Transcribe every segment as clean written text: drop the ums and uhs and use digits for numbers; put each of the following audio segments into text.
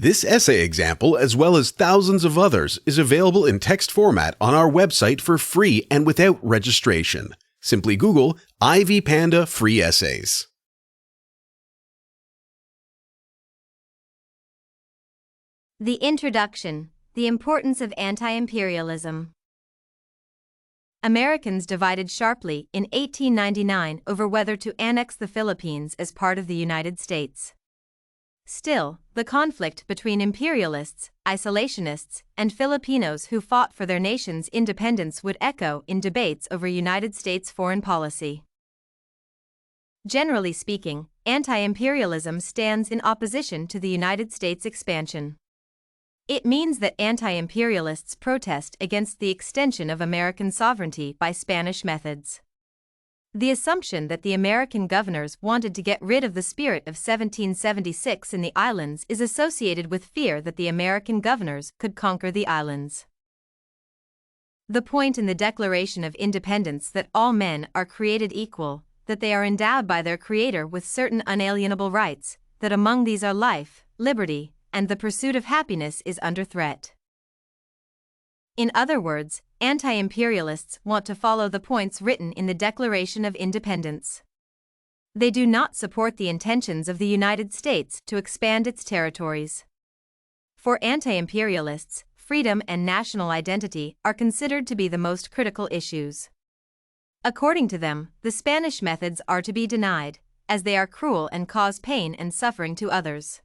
This essay example, as well as thousands of others, is available in text format on our website for free and without registration. Simply Google Ivy Panda Free Essays. The Introduction: The Importance of Anti-Imperialism. Americans divided sharply in 1899 over whether to annex the Philippines as part of the United States. Still, the conflict between imperialists, isolationists, and Filipinos who fought for their nation's independence would echo in debates over United States foreign policy. Generally speaking, anti-imperialism stands in opposition to the United States expansion. It means that anti-imperialists protest against the extension of American sovereignty by Spanish methods. The assumption that the American governors wanted to get rid of the spirit of 1776 in the islands is associated with fear that the American governors could conquer the islands. The point in the Declaration of Independence that all men are created equal, that they are endowed by their Creator with certain unalienable rights, that among these are life, liberty, and the pursuit of happiness is under threat. In other words, anti-imperialists want to follow the points written in the Declaration of Independence. They do not support the intentions of the United States to expand its territories. For anti-imperialists, freedom and national identity are considered to be the most critical issues. According to them, the Spanish methods are to be denied, as they are cruel and cause pain and suffering to others.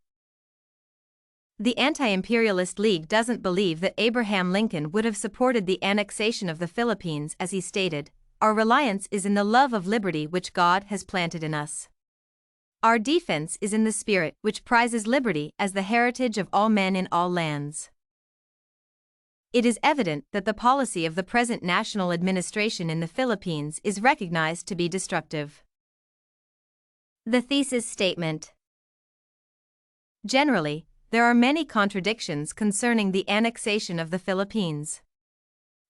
The Anti-Imperialist League doesn't believe that Abraham Lincoln would have supported the annexation of the Philippines as he stated, "Our reliance is in the love of liberty which God has planted in us. Our defense is in the spirit which prizes liberty as the heritage of all men in all lands." It is evident that the policy of the present national administration in the Philippines is recognized to be destructive. The thesis statement. Generally, there are many contradictions concerning the annexation of the Philippines.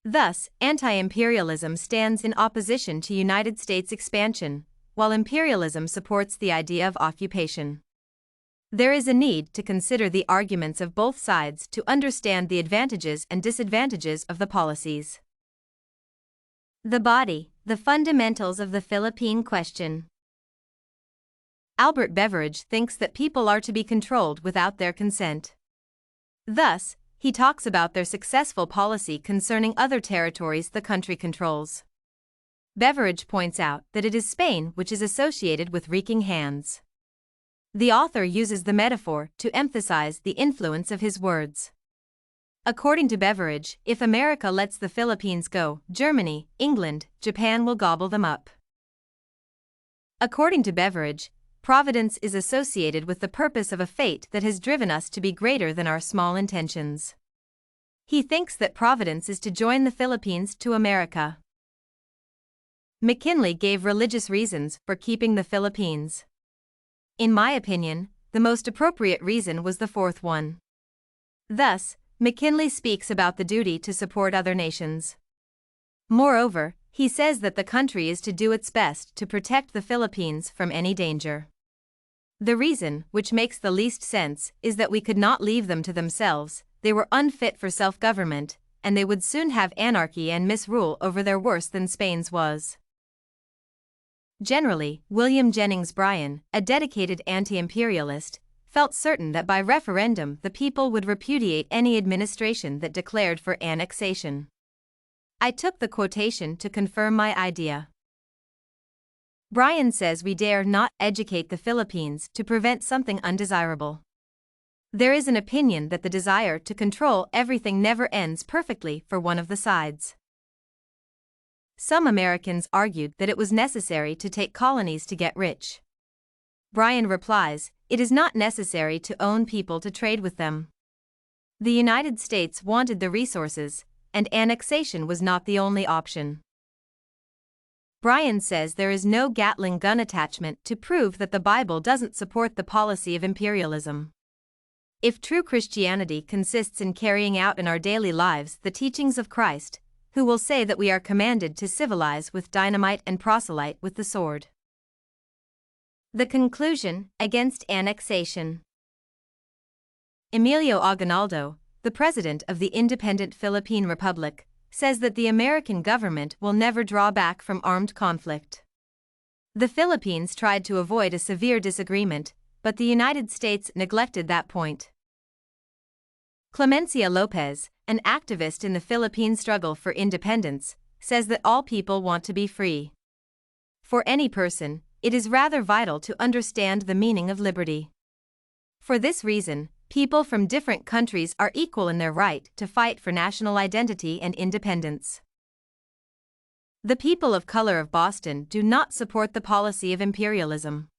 Thus, anti-imperialism stands in opposition to United States expansion, while imperialism supports the idea of occupation. There is a need to consider the arguments of both sides to understand the advantages and disadvantages of the policies. The body, the fundamentals of the Philippine question. Albert Beveridge thinks that people are to be controlled without their consent. Thus, he talks about their successful policy concerning other territories the country controls. Beveridge points out that it is Spain which is associated with wreaking hands. The author uses the metaphor to emphasize the influence of his words. According to Beveridge, if America lets the Philippines go, Germany, England, Japan will gobble them up. According to Beveridge, Providence is associated with the purpose of a fate that has driven us to be greater than our small intentions. He thinks that Providence is to join the Philippines to America. McKinley gave religious reasons for keeping the Philippines. In my opinion, the most appropriate reason was the fourth one. Thus, McKinley speaks about the duty to support other nations. Moreover, he says that the country is to do its best to protect the Philippines from any danger. The reason, which makes the least sense, is that we could not leave them to themselves, they were unfit for self-government, and they would soon have anarchy and misrule over there worse than Spain's was. Generally, William Jennings Bryan, a dedicated anti-imperialist, felt certain that by referendum the people would repudiate any administration that declared for annexation. I took the quotation to confirm my idea. Bryan says we dare not educate the Philippines to prevent something undesirable. There is an opinion that the desire to control everything never ends perfectly for one of the sides. Some Americans argued that it was necessary to take colonies to get rich. Bryan replies, it is not necessary to own people to trade with them. The United States wanted the resources, and annexation was not the only option. Bryan says there is no Gatling gun attachment to prove that the Bible doesn't support the policy of imperialism. If true Christianity consists in carrying out in our daily lives the teachings of Christ, who will say that we are commanded to civilize with dynamite and proselyte with the sword? The conclusion against annexation. Emilio Aguinaldo, the president of the independent Philippine Republic, says that the American government will never draw back from armed conflict. The Philippines tried to avoid a severe disagreement, but the United States neglected that point. Clemencia Lopez, an activist in the Philippine struggle for independence, says that all people want to be free. For any person, it is rather vital to understand the meaning of liberty. For this reason, people from different countries are equal in their right to fight for national identity and independence. The people of color of Boston do not support the policy of imperialism.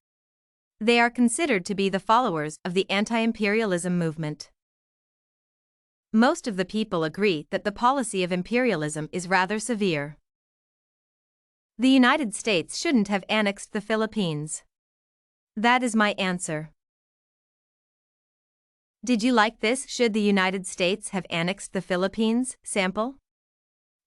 They are considered to be the followers of the anti-imperialism movement. Most of the people agree that the policy of imperialism is rather severe. The United States shouldn't have annexed the Philippines. That is my answer. Did you like this "Should the United States have annexed the Philippines" sample?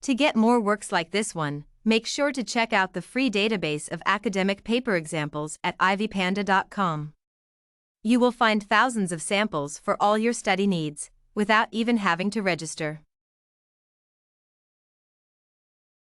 To get more works like this one, make sure to check out the free database of academic paper examples at ivpanda.com. You will find thousands of samples for all your study needs, without even having to register.